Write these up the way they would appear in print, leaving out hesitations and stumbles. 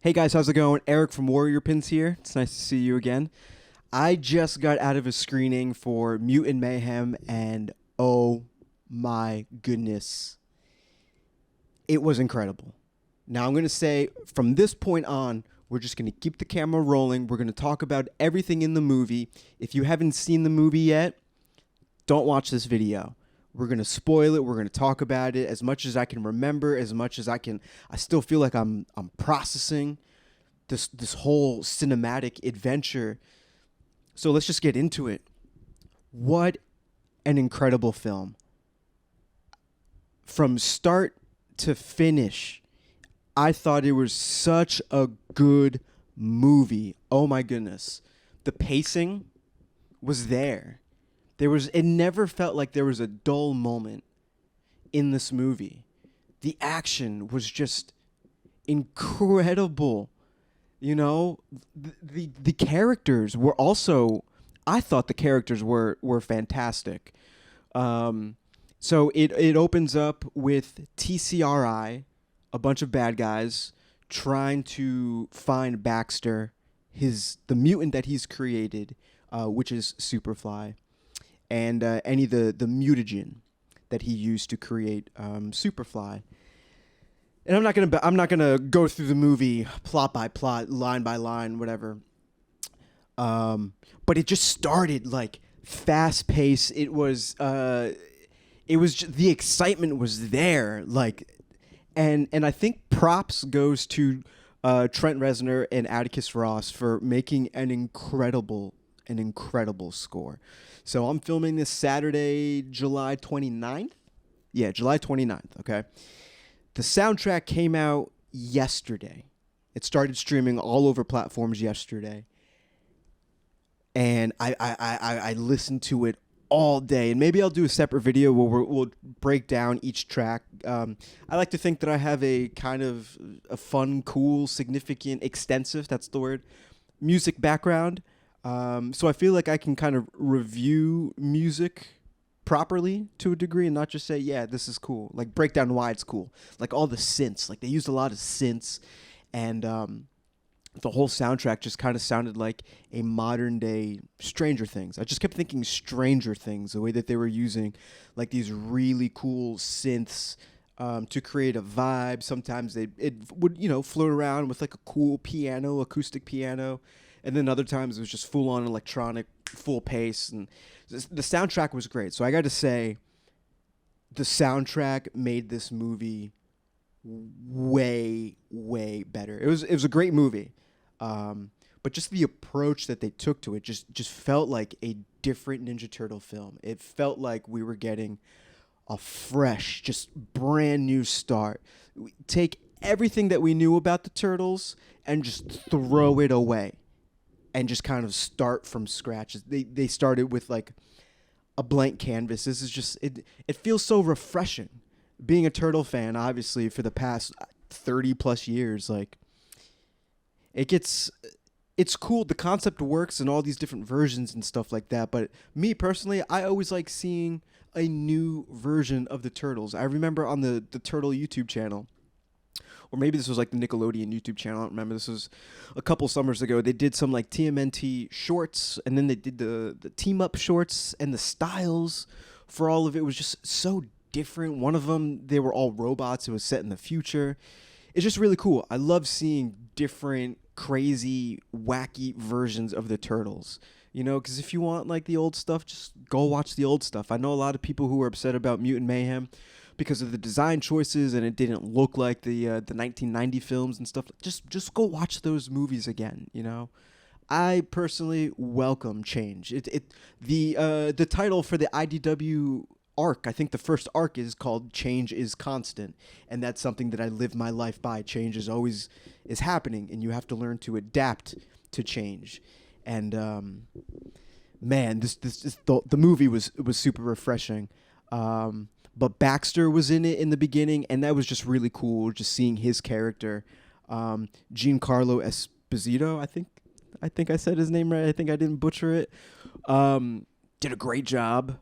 Hey guys, how's it going? Eric from Warrior Pins here. It's nice to see you again. I just got out of a screening for Mutant Mayhem, and oh my goodness, it was incredible. Now I'm going to say from this point on, we're just going to keep the camera rolling. We're going to talk about everything in the movie. If you haven't seen the movie yet, don't watch this video. We're going to spoil it. We're going to talk about it as much as I can remember, as much as I can. I still feel like I'm processing this whole cinematic adventure. So let's just get into it. What an incredible film. From start to finish, I thought it was such a good movie. Oh my goodness. The pacing was there. It never felt like there was a dull moment in this movie. The action was just incredible. You know, the characters were also, I thought the characters were fantastic. So it opens up with TCRI, a bunch of bad guys trying to find Baxter, the mutant that he's created, which is Superfly, and any the mutagen that he used to create Superfly. And I'm not gonna go through the movie plot by plot, line by line, whatever. But it just started like fast paced. It was the excitement was there, like, and I think props goes to Trent Reznor and Atticus Ross for making an incredible score. So I'm filming this Saturday, July 29th. Yeah, July 29th, okay? The soundtrack came out yesterday. It started streaming all over platforms yesterday. And I listened to it all day. And maybe I'll do a separate video where we'll break down each track. I like to think that I have a kind of a fun, cool, significant, extensive, that's the word, music background. So I feel like I can kind of review music properly to a degree and not just say, yeah, this is cool. Like break down why it's cool. Like all the synths. Like they used a lot of synths, and the whole soundtrack just kind of sounded like a modern day Stranger Things. I just kept thinking Stranger Things, the way that they were using like these really cool synths to create a vibe. Sometimes it would, float around with like a cool piano, acoustic piano. And then other times it was just full on electronic, full pace. And the soundtrack was great. So I got to say, the soundtrack made this movie way, way better. It was a great movie. But just the approach that they took to it just felt like a different Ninja Turtle film. It felt like we were getting a fresh, just brand new start. Take everything that we knew about the Turtles and just throw it away. And just kind of start from scratch. They started with like a blank canvas. This is just it feels so refreshing. Being a Turtle fan, obviously, for the past 30 plus years, like it's cool. The concept works in all these different versions and stuff like that. But me personally, I always like seeing a new version of the Turtles. I remember on the Turtle YouTube channel, or maybe this was like the Nickelodeon YouTube channel. I don't remember. This was a couple summers ago. They did some like TMNT shorts, and then they did the team up shorts, and the styles for all of it was just so different. One of them, they were all robots. It was set in the future. It's just really cool. I love seeing different, crazy, wacky versions of the Turtles. Because if you want like the old stuff, just go watch the old stuff. I know a lot of people who are upset about Mutant Mayhem because of the design choices, and it didn't look like the 1990 films and stuff. Just go watch those movies again. I personally welcome change. The title for the IDW arc, I think the first arc is called "Change is Constant," and that's something that I live my life by. Change is happening, and you have to learn to adapt to change. And man, the movie was super refreshing. But Baxter was in it in the beginning, and that was just really cool, just seeing his character. Giancarlo Esposito, I think I said his name right. I think I didn't butcher it. Did a great job.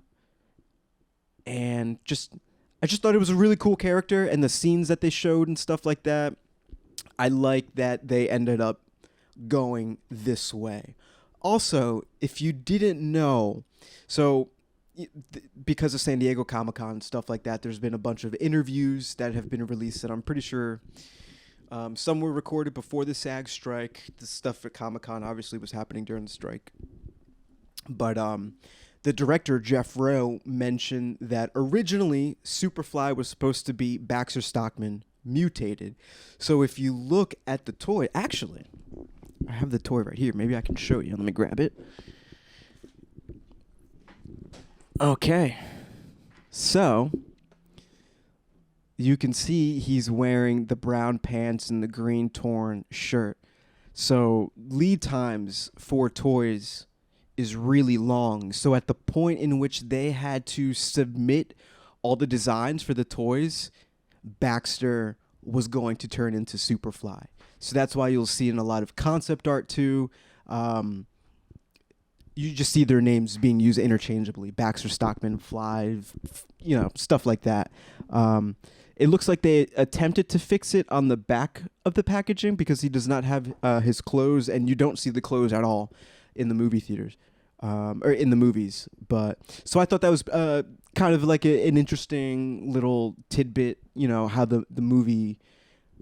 And I just thought it was a really cool character, and the scenes that they showed and stuff like that. I like that they ended up going this way. Also, if you didn't know, so because of San Diego Comic-Con and stuff like that, there's been a bunch of interviews that have been released, and I'm pretty sure some were recorded before the SAG strike. The stuff for Comic-Con obviously was happening during the strike. But the director, Jeff Rowe, mentioned that originally Superfly was supposed to be Baxter Stockman mutated. So if you look at the toy, actually, I have the toy right here. Maybe I can show you. Let me grab it. Okay. So you can see he's wearing the brown pants and the green torn shirt. So lead times for toys is really long. So at the point in which they had to submit all the designs for the toys, Baxter was going to turn into Superfly. So that's why you'll see in a lot of concept art too. You just see their names being used interchangeably. Baxter Stockman, Fly, stuff like that. It looks like they attempted to fix it on the back of the packaging because he does not have his clothes, and you don't see the clothes at all in the movie theaters or in the movies. But so I thought that was kind of like an interesting little tidbit, how the movie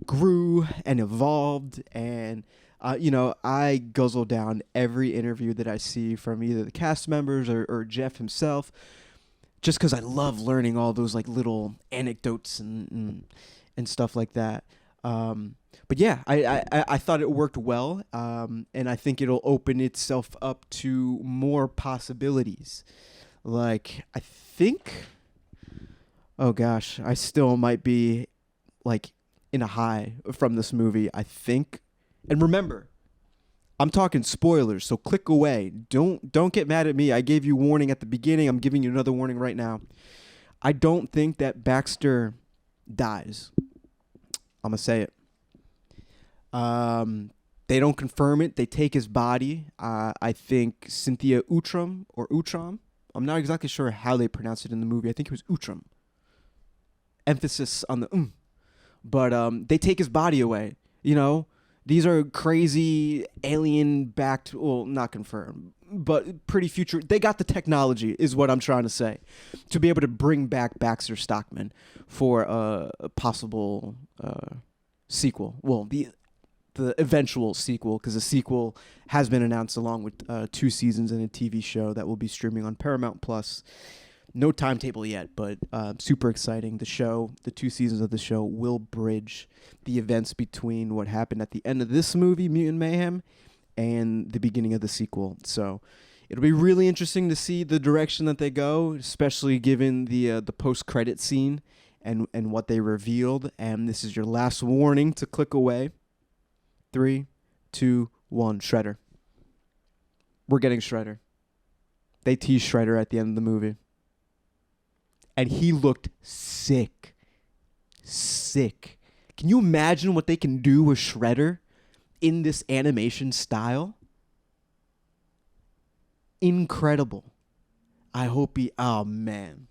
grew and evolved. And I guzzle down every interview that I see from either the cast members or Jeff himself, just because I love learning all those like little anecdotes and stuff like that. But yeah, I thought it worked well, and I think it'll open itself up to more possibilities. Like, I think, oh gosh, I still might be like in a high from this movie, I think. And remember, I'm talking spoilers, so click away. Don't get mad at me. I gave you warning at the beginning. I'm giving you another warning right now. I don't think that Baxter dies. I'm going to say it. They don't confirm it. They take his body. I think Cynthia Utram or Utram. I'm not exactly sure how they pronounce it in the movie. I think it was Utram. Emphasis on the But they take his body away. These are crazy alien-backed, well, not confirmed, but pretty future. They got the technology, is what I'm trying to say, to be able to bring back Baxter Stockman for a possible sequel. Well, the eventual sequel, because a sequel has been announced along with 2 seasons and a TV show that will be streaming on Paramount Plus. No timetable yet, but super exciting. The 2 seasons of the show will bridge the events between what happened at the end of this movie, Mutant Mayhem, and the beginning of the sequel. So it'll be really interesting to see the direction that they go, especially given the post-credit scene and what they revealed. And this is your last warning to click away. 3, 2, 1, Shredder. We're getting Shredder. They tease Shredder at the end of the movie. And he looked sick. Sick. Can you imagine what they can do with Shredder in this animation style? Incredible. I hope oh man.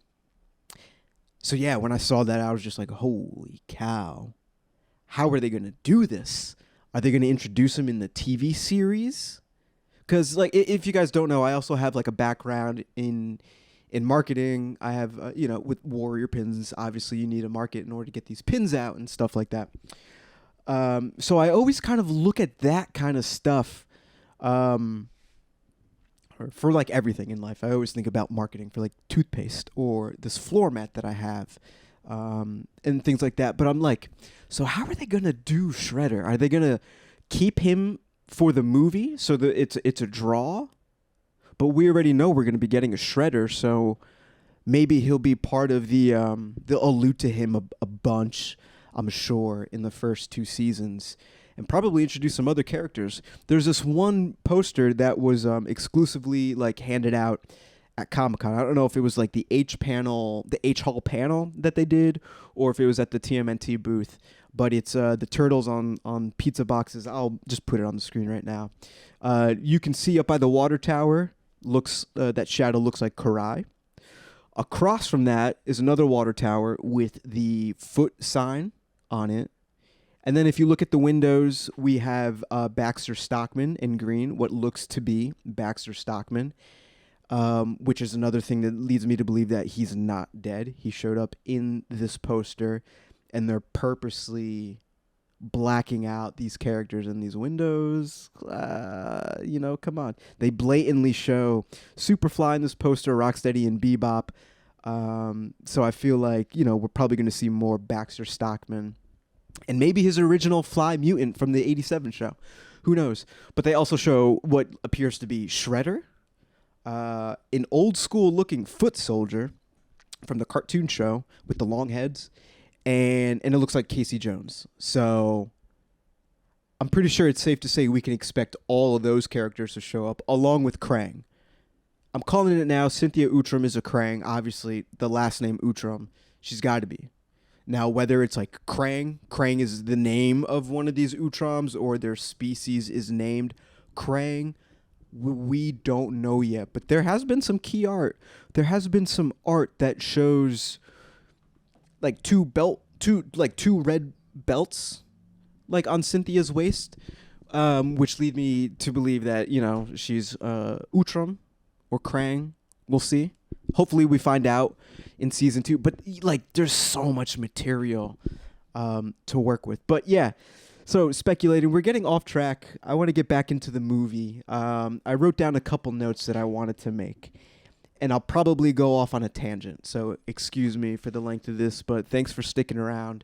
So yeah, when I saw that, I was just like, holy cow. How are they going to do this? Are they going to introduce him in the TV series? Because, like, if you guys don't know, I also have, like, a background in marketing. I have, with Warrior Pins, obviously you need a market in order to get these pins out and stuff like that. So I always kind of look at that kind of stuff for, like, everything in life. I always think about marketing for, like, toothpaste or this floor mat that I have. And things like that. But I'm like, so how are they going to do Shredder? Are they going to keep him for the movie so that it's a draw? But we already know we're going to be getting a Shredder, so maybe he'll be part of they'll allude to him a bunch, I'm sure, in the first 2 seasons, and probably introduce some other characters. There's this one poster that was exclusively, like, handed out at Comic-Con. I don't know if it was like the H Hall panel that they did, or if it was at the TMNT booth, but it's the Turtles on pizza boxes. I'll just put it on the screen right now. You can see up by the water tower, that shadow looks like Karai. Across from that is another water tower with the foot sign on it, And then if you look at the windows, we have Baxter Stockman in green, what looks to be Baxter Stockman, which is another thing that leads me to believe that he's not dead. He showed up in this poster, and they're purposely blacking out these characters in these windows. Come on. They blatantly show Superfly in this poster, Rocksteady, and Bebop. So I feel like, we're probably going to see more Baxter Stockman. And maybe his original Fly mutant from the 87 show. Who knows? But they also show what appears to be Shredder, an old school looking foot soldier from the cartoon show with the long heads, and it looks like Casey Jones. So I'm pretty sure it's safe to say we can expect all of those characters to show up along with Krang. I'm calling it now. Cynthia Utram is a Krang. Obviously, the last name Utram. She's got to be. Now, whether it's like Krang is the name of one of these Utrams, or their species is named Krang, we don't know yet. But there has been some key art. There has been some art that shows like two red belts like on Cynthia's waist, which lead me to believe that, she's Utram or Krang. We'll see. Hopefully we find out in season 2. But there's so much material to work with. But yeah, so speculating. We're getting off track. I want to get back into the movie. I wrote down a couple notes that I wanted to make, and I'll probably go off on a tangent. So excuse me for the length of this, but thanks for sticking around.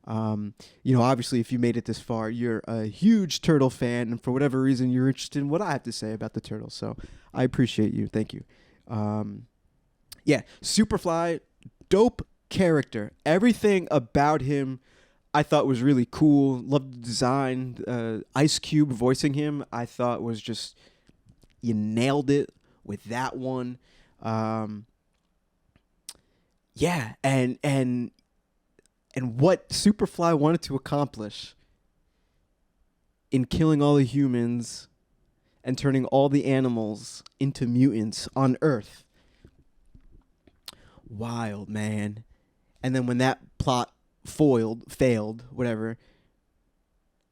Obviously, if you made it this far, you're a huge Turtle fan, and for whatever reason, you're interested in what I have to say about the Turtles. So I appreciate you. Thank you. Yeah, Superfly, dope character. Everything about him I thought was really cool. Loved the design. Ice Cube voicing him, I thought was just, you nailed it with that one. Yeah, and what Superfly wanted to accomplish in killing all the humans and turning all the animals into mutants on Earth. Wild, man. And then when that plot failed, whatever,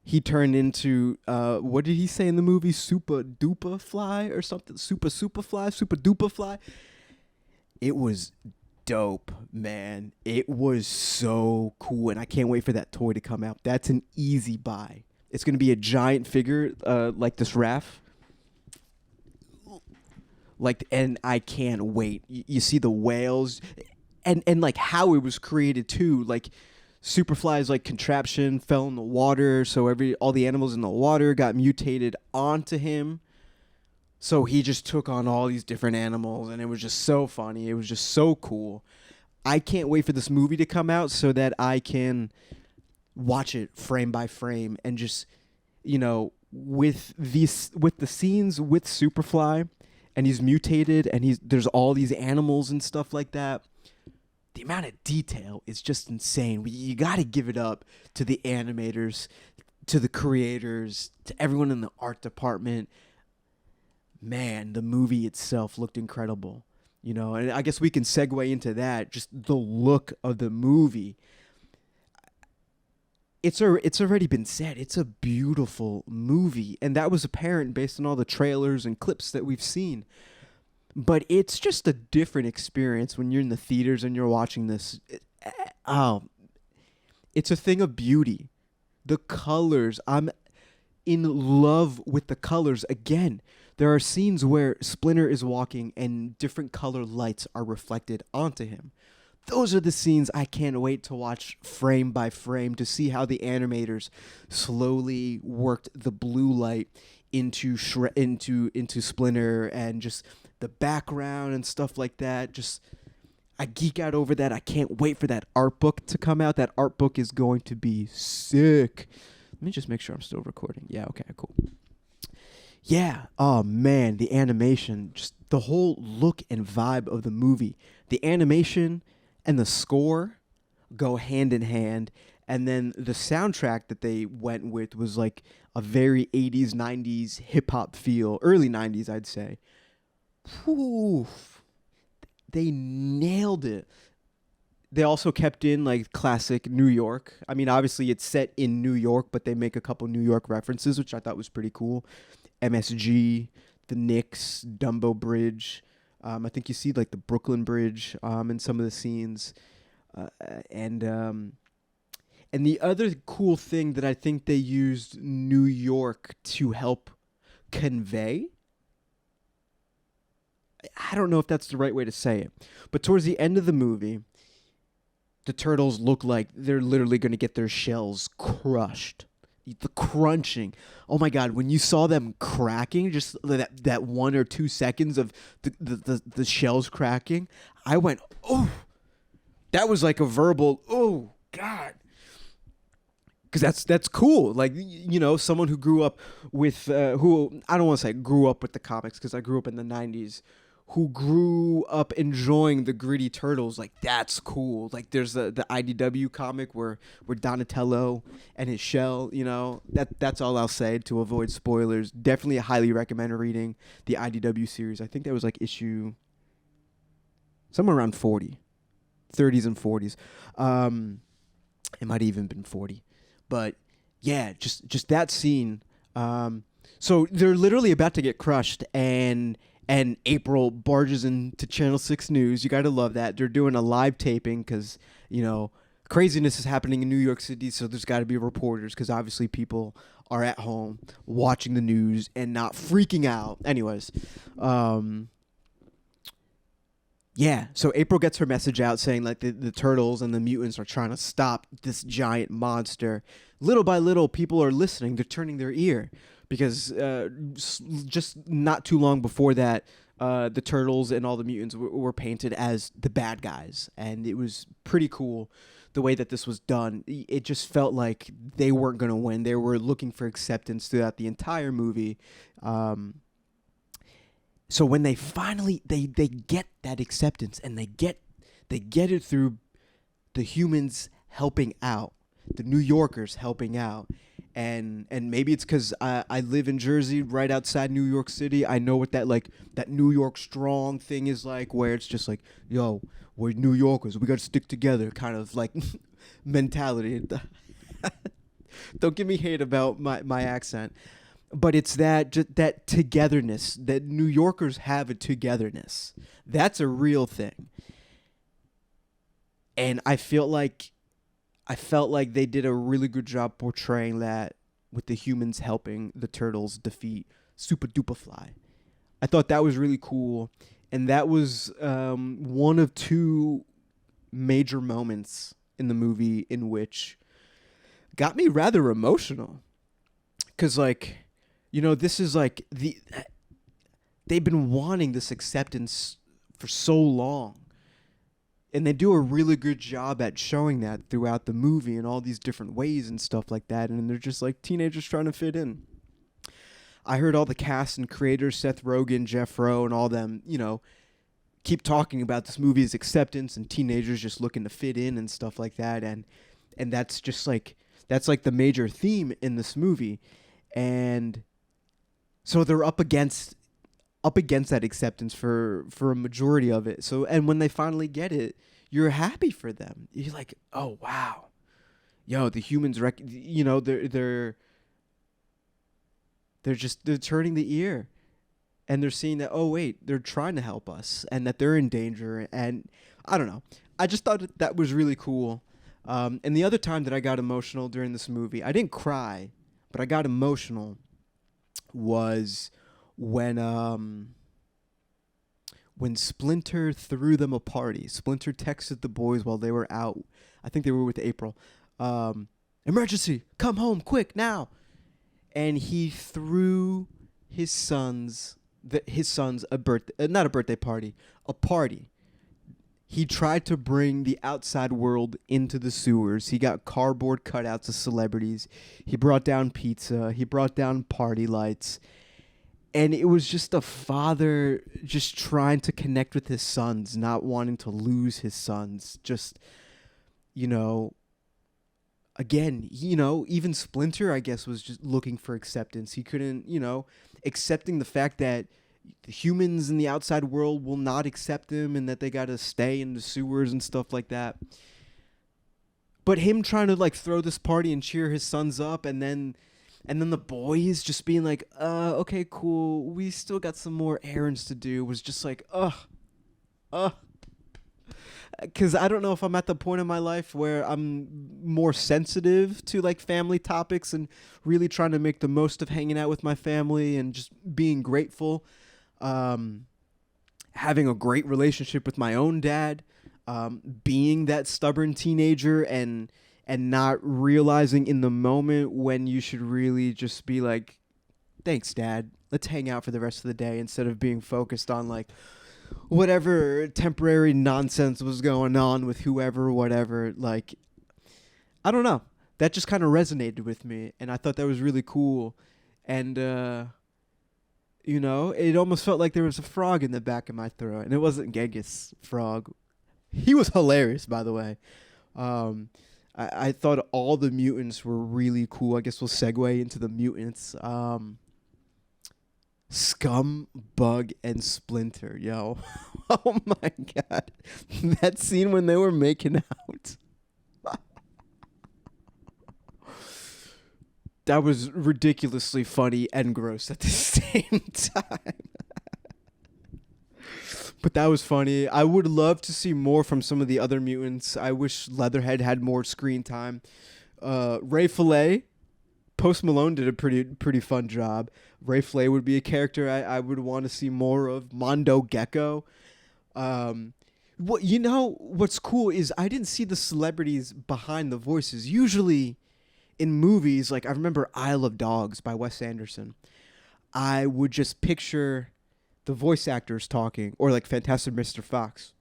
he turned into, what did he say in the movie? Super duper fly or something? Super duper fly. It was dope, man. It was so cool, and I can't wait for that toy to come out. That's an easy buy. It's going to be a giant figure, like this Raph. And I can't wait. You see the whales, and like how it was created too. Like Superfly's like contraption fell in the water, so all the animals in the water got mutated onto him. So he just took on all these different animals, and it was just so funny. It was just so cool. I can't wait for this movie to come out so that I can watch it frame by frame and just, with the scenes with Superfly, and he's mutated, and there's all these animals and stuff like that. The amount of detail is just insane. You got to give it up to the animators, to the creators, to everyone in the art department. Man, the movie itself looked incredible, and I guess we can segue into that. Just the look of the movie. It's already been said. It's a beautiful movie, and that was apparent based on all the trailers and clips that we've seen. But it's just a different experience when you're in the theaters and you're watching this. It's a thing of beauty. The colors, I'm in love with the colors. Again, there are scenes where Splinter is walking and different color lights are reflected onto him. Those are the scenes I can't wait to watch frame by frame, to see how the animators slowly worked the blue light into Splinter, and just the background and stuff like that. Just, I geek out over that. I can't wait for that art book to come out. That art book is going to be sick. Let me just make sure I'm still recording. Yeah, okay, cool. Yeah, oh man, the animation, just the whole look and vibe of the movie. The animation and the score go hand in hand, and then the soundtrack that they went with was like a very 80s, 90s hip-hop feel, early 90s, I'd say. Whew. They nailed it. They also kept in like classic New York. I mean, obviously it's set in New York, but they make a couple New York references, which I thought was pretty cool. MSG, the Knicks, Dumbo Bridge. I think you see like the Brooklyn Bridge in some of the scenes, uh, and and the other cool thing that I think they used New York to help convey. I don't know if that's the right way to say it, but towards the end of the movie, the turtles look like they're literally going to get their shells crushed. The crunching. Oh my god, when you saw them cracking, just that 1 or 2 seconds of the shells cracking, I went, oh, that was like a verbal, oh god. Because that's cool. Like, someone who grew up with, who, I don't want to say grew up with the comics, because I grew up in the 90s, who grew up enjoying the gritty turtles, like, that's cool. Like, there's the IDW comic where Donatello and his shell, that's all I'll say to avoid spoilers. Definitely highly recommend reading the IDW series. I think that was like issue somewhere around 40, 30s and 40s. It might have even been 40. But yeah, just that scene. So they're literally about to get crushed, and April barges into Channel 6 News. You got to love that. They're doing a live taping because, craziness is happening in New York City, so there's got to be reporters, because obviously people are at home watching the news and not freaking out. Anyways, yeah, so April gets her message out saying like the turtles and the mutants are trying to stop this giant monster. Little by little, people are listening. They're turning their ear because just not too long before that, the turtles and all the mutants were painted as the bad guys. And it was pretty cool the way that this was done. It just felt like they weren't going to win. They were looking for acceptance throughout the entire movie. So when they finally they get that acceptance, and they get it through the humans helping out, the New Yorkers helping out, and maybe it's because I live in Jersey, right outside New York City. I know what that New York strong thing is like, where it's just like, yo, we're New Yorkers, we got to stick together, kind of like mentality. Don't give me hate about my accent. But it's that togetherness, that New Yorkers have a togetherness. That's a real thing. And I felt like they did a really good job portraying that, with the humans helping the turtles defeat Super Duper Fly. I thought that was really cool. And that was one of two major moments in the movie in which got me rather emotional. Because, like, this is like they've been wanting this acceptance for so long. And they do a really good job at showing that throughout the movie in all these different ways and stuff like that. And they're just like teenagers trying to fit in. I heard all the cast and creators, Seth Rogen, Jeff Rowe, and all them, keep talking about this movie's acceptance and teenagers just looking to fit in and stuff like that. And that's just like, that's like the major theme in this movie. And so they're up against that acceptance for a majority of it. So, and when they finally get it, you're happy for them. You're like, oh wow, yo, the humans, they're turning the ear, and they're seeing that, oh wait, they're trying to help us, and that they're in danger. And I don't know, I just thought that was really cool. And the other time that I got emotional during this movie, I didn't cry, but I got emotional, was when Splinter threw them a party. Splinter texted the boys while they were out. I think they were with April. Emergency! Come home quick now! And he threw his sons a birthday, not a birthday party, a party. He tried to bring the outside world into the sewers. He got cardboard cutouts of celebrities. He brought down pizza. He brought down party lights. And it was just a father just trying to connect with his sons, not wanting to lose his sons. Just, again, even Splinter, I guess, was just looking for acceptance. He couldn't, accepting the fact that, the humans in the outside world will not accept him and that they got to stay in the sewers and stuff like that. But him trying to like throw this party and cheer his sons up, and then the boys just being like, okay, cool, we still got some more errands to do, was just like, because I don't know if I'm at the point in my life where I'm more sensitive to like family topics and really trying to make the most of hanging out with my family and just being grateful, having a great relationship with my own dad, being that stubborn teenager and not realizing in the moment when you should really just be like, thanks, Dad, let's hang out for the rest of the day, instead of being focused on like whatever temporary nonsense was going on with whoever, whatever. Like, I don't know. That just kind of resonated with me, and I thought that was really cool. And, it almost felt like there was a frog in the back of my throat, and it wasn't Genghis Frog. He was hilarious, by the way. I thought all the mutants were really cool. I guess we'll segue into the mutants. Scum, Bug, and Splinter, yo. Oh my god. That scene when they were making out. That was ridiculously funny and gross at the same time. But that was funny. I would love to see more from some of the other mutants. I wish Leatherhead had more screen time. Ray Fillet, Post Malone did a pretty fun job. Ray Fillet would be a character I would want to see more of. Mondo Gecko. What's cool is I didn't see the celebrities behind the voices. Usually in movies, like I remember Isle of Dogs by Wes Anderson, I would just picture the voice actors talking, or like Fantastic Mr. Fox.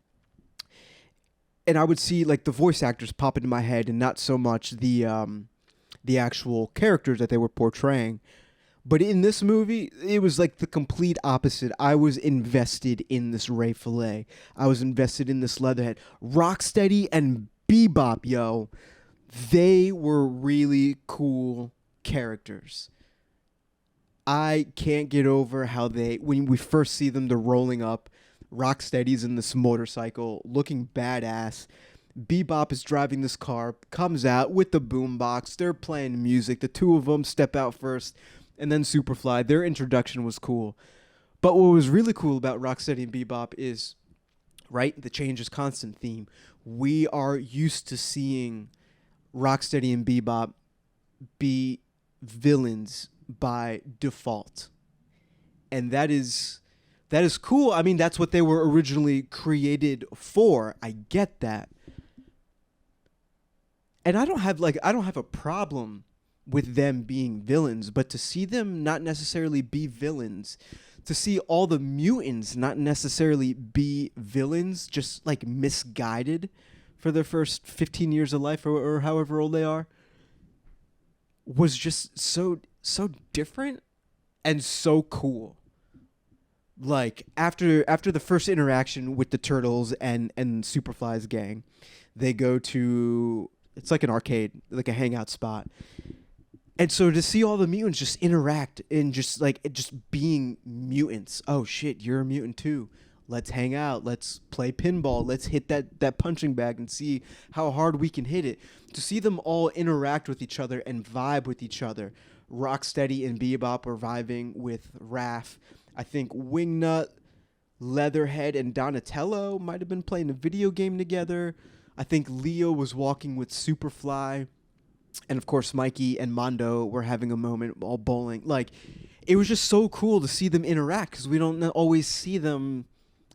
And I would see like the voice actors pop into my head and not so much the actual characters that they were portraying. But in this movie, it was like the complete opposite. I was invested in this Ray Fillet. I was invested in this Leatherhead. Rocksteady and Bebop, yo. They were really cool characters. I can't get over how when we first see them, they're rolling up. Rocksteady's in this motorcycle, looking badass. Bebop is driving this car, comes out with the boombox. They're playing music. The two of them step out first, and then Superfly. Their introduction was cool. But what was really cool about Rocksteady and Bebop is, right, the change is constant theme. We are used to seeing Rocksteady and Bebop be villains by default, and that is cool. I mean, that's what they were originally created for. I get that, and I don't have a problem with them being villains, but to see them not necessarily be villains, to see all the mutants not necessarily be villains, just like misguided for their first 15 years of life, or however old they are, was just so different and so cool. Like after the first interaction with the Turtles and Superfly's gang, they go to, it's like an arcade, like a hangout spot. And so to see all the mutants just interact and just being mutants. Oh shit, you're a mutant too. Let's hang out. Let's play pinball. Let's hit that punching bag and see how hard we can hit it. To see them all interact with each other and vibe with each other. Rocksteady and Bebop were vibing with Raph. I think Wingnut, Leatherhead, and Donatello might have been playing a video game together. I think Leo was walking with Superfly. And of course, Mikey and Mondo were having a moment all bowling. Like, it was just so cool to see them interact, because we don't always see them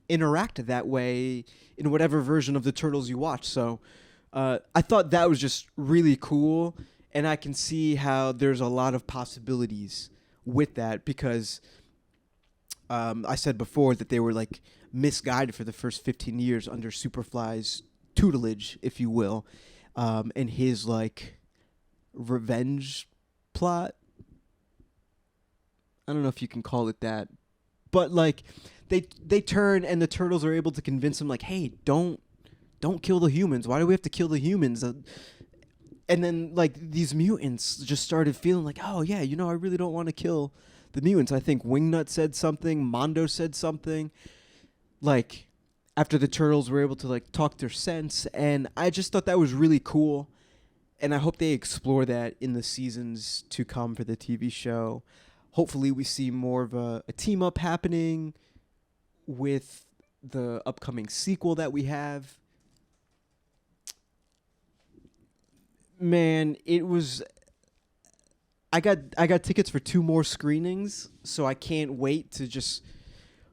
interact that way in whatever version of the Turtles you watch. So I thought that was just really cool, and I can see how there's a lot of possibilities with that, because I said before that they were like misguided for the first 15 years under Superfly's tutelage, if you will, and his like revenge plot. I don't know if you can call it that, but like they turn, and the Turtles are able to convince him like, hey, don't kill the humans. Why do we have to kill the humans? And then like these mutants just started feeling like, oh yeah, I really don't want to kill the mutants. I think Wingnut said something, Mondo said something, like after the turtles were able to like talk their sense, and I just thought that was really cool, and I hope they explore that in the seasons to come for the TV show. Hopefully we see more of a team up happening with the upcoming sequel that we have. Man, it was I got tickets for 2 more screenings, so I can't wait to just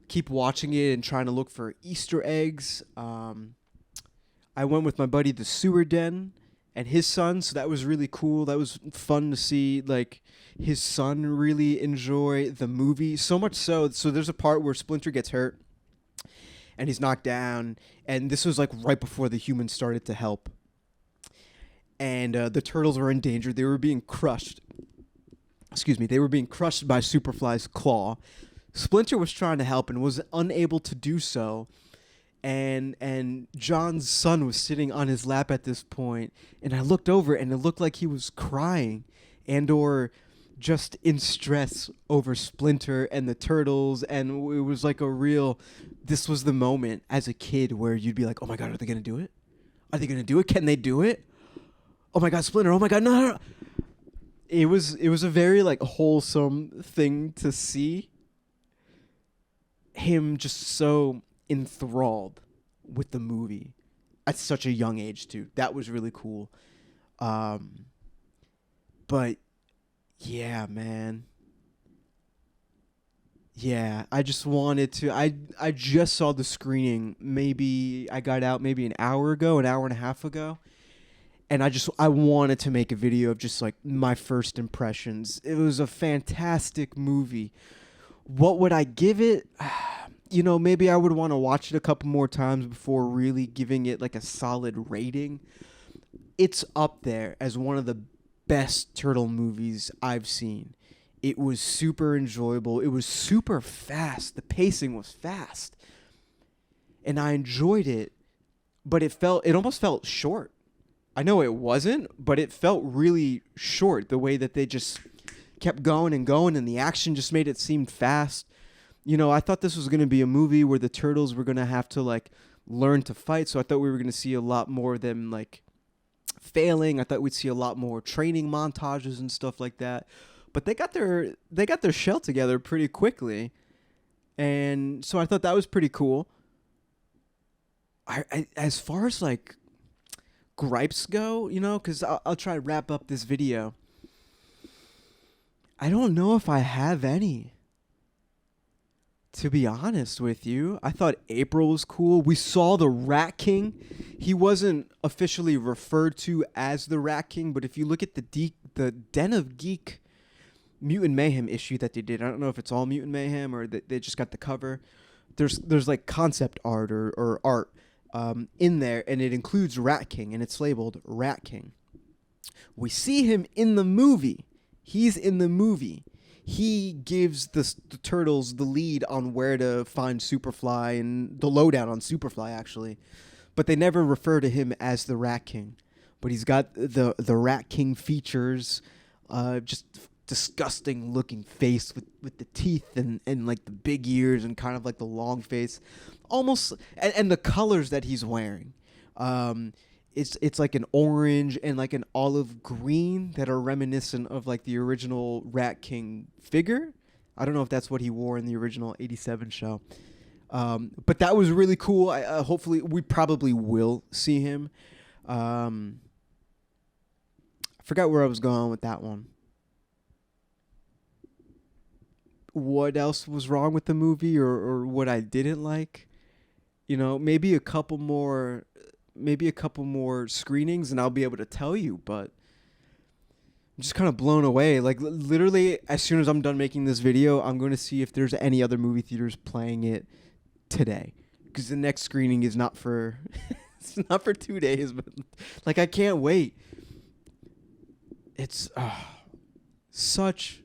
keep watching it and trying to look for Easter eggs. I went with my buddy the Sewer Den and his son, so that was really cool. That was fun to see like his son really enjoy the movie. So much so there's a part where Splinter gets hurt and he's knocked down, and this was like right before the humans started to help. And the turtles were in danger. They were being crushed. They were being crushed by Superfly's claw. Splinter was trying to help and was unable to do so. And John's son was sitting on his lap at this point. And I looked over and it looked like he was crying and or just in stress over Splinter and the turtles. And it was like this was the moment as a kid where you'd be like, oh my God, are they going to do it? Are they going to do it? Can they do it? Oh my God, Splinter. Oh my God, no. It was a very like wholesome thing to see him just so enthralled with the movie at such a young age too. That was really cool. But yeah, man. Yeah, I just wanted to I just saw the screening. Maybe I got out maybe an hour and a half ago. And I wanted to make a video of just like my first impressions. It was a fantastic movie. What would I give it? Maybe I would want to watch it a couple more times before really giving it like a solid rating. It's up there as one of the best turtle movies I've seen. It was super enjoyable. It was super fast. The pacing was fast. And I enjoyed it, but it almost felt short. I know it wasn't, but it felt really short the way that they just kept going and going, and the action just made it seem fast. I thought this was going to be a movie where the turtles were going to have to like learn to fight, so I thought we were going to see a lot more of them like failing. I thought we'd see a lot more training montages and stuff like that. But they got their shell together pretty quickly. And so I thought that was pretty cool. I as far as like gripes go, because I'll try to wrap up this video. I don't know if I have any. To be honest with you, I thought April was cool. We saw the Rat King. He wasn't officially referred to as the Rat King, but if you look at the Den of Geek Mutant Mayhem issue that they did, I don't know if it's all Mutant Mayhem or they just got the cover. There's like concept art or art in there, and it includes Rat King, and it's labeled Rat King. We see him in the movie. He's in the movie. He gives the turtles the lead on where to find Superfly and the lowdown on Superfly, actually. But they never refer to him as the Rat King. But he's got the Rat King features, just disgusting looking face with the teeth and like the big ears and kind of like the long face. Almost, and the colors that he's wearing. It's like an orange and like an olive green that are reminiscent of like the original Rat King figure. I don't know if that's what he wore in the original 87 show. But that was really cool. Hopefully we probably will see him. I forgot where I was going with that one. What else was wrong with the movie or what I didn't like? Maybe a couple more screenings and I'll be able to tell you, but I'm just kind of blown away. Like literally as soon as I'm done making this video, I'm going to see if there's any other movie theaters playing it today, because the next screening is not for it's not for 2 days, but like I can't wait. It's such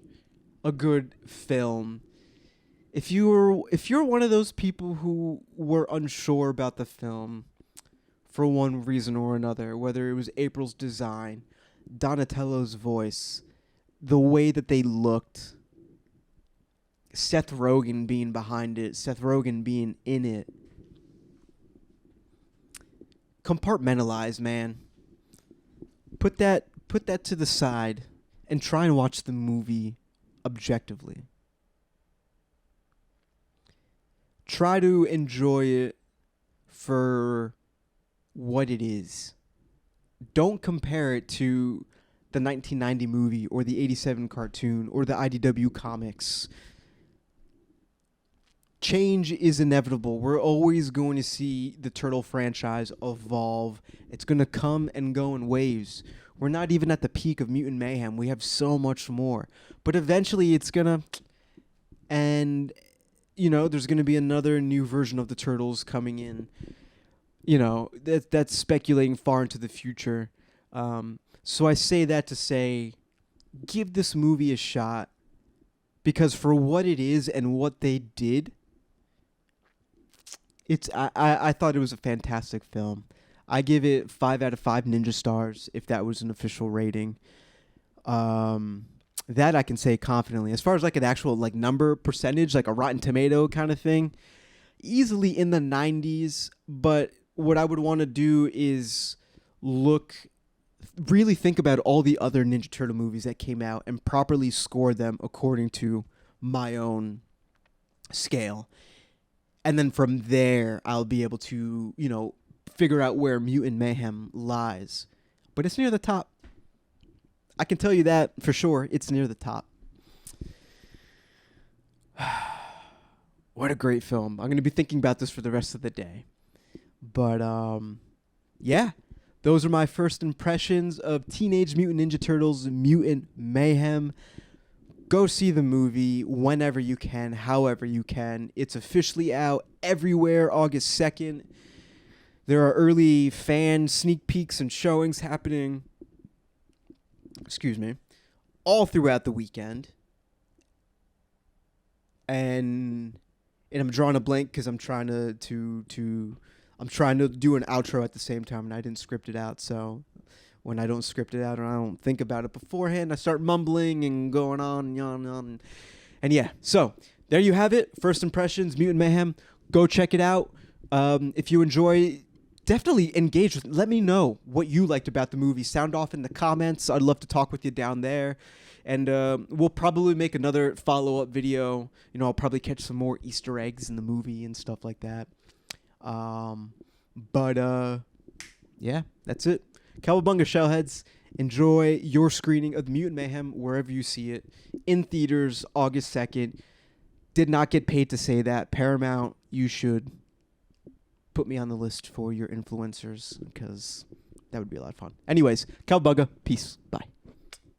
a good film. If you're one of those people who were unsure about the film for one reason or another, whether it was April's design, Donatello's voice, the way that they looked, Seth Rogen being behind it, Seth Rogen being in it. Compartmentalize, man. Put that to the side and try and watch the movie objectively. Try to enjoy it for what it is. Don't compare it to the 1990 movie or the 87 cartoon or the IDW comics. Change is inevitable. We're always going to see the Turtle franchise evolve. It's going to come and go in waves. We're not even at the peak of Mutant Mayhem. We have so much more. But eventually it's going to... And, you know, there's going to be another new version of the Turtles coming in. You know, that's speculating far into the future. So I say that to say, give this movie a shot. Because for what it is and what they did... I thought it was a fantastic film. I give it 5 out of 5 ninja stars if that was an official rating. That I can say confidently. As far as like an actual like number percentage, like a Rotten Tomato kind of thing, easily in the 90s. But what I would want to do is really think about all the other Ninja Turtle movies that came out and properly score them according to my own scale. And then from there, I'll be able to, you know, figure out where Mutant Mayhem lies. But it's near the top. I can tell you that for sure. It's near the top. What a great film. I'm going to be thinking about this for the rest of the day. But, yeah. Those are my first impressions of Teenage Mutant Ninja Turtles Mutant Mayhem. Go see the movie whenever you can, however you can. It's officially out everywhere August 2nd. There are early fan sneak peeks and showings happening, all throughout the weekend. And I'm drawing a blank because I'm trying to do an outro at the same time, and I didn't script it out, so... When I don't script it out and I don't think about it beforehand, I start mumbling and going on and on. And yeah, so there you have it. First impressions, Mutant Mayhem. Go check it out. If you enjoy, definitely engage with it. Let me know what you liked about the movie. Sound off in the comments. I'd love to talk with you down there. And we'll probably make another follow-up video. You know, I'll probably catch some more Easter eggs in the movie and stuff like that. Yeah, that's it. Cowabunga Shellheads, enjoy your screening of the Mutant Mayhem wherever you see it. In theaters, August 2nd. Did not get paid to say that. Paramount, you should put me on the list for your influencers because that would be a lot of fun. Anyways, Cowabunga, peace, bye.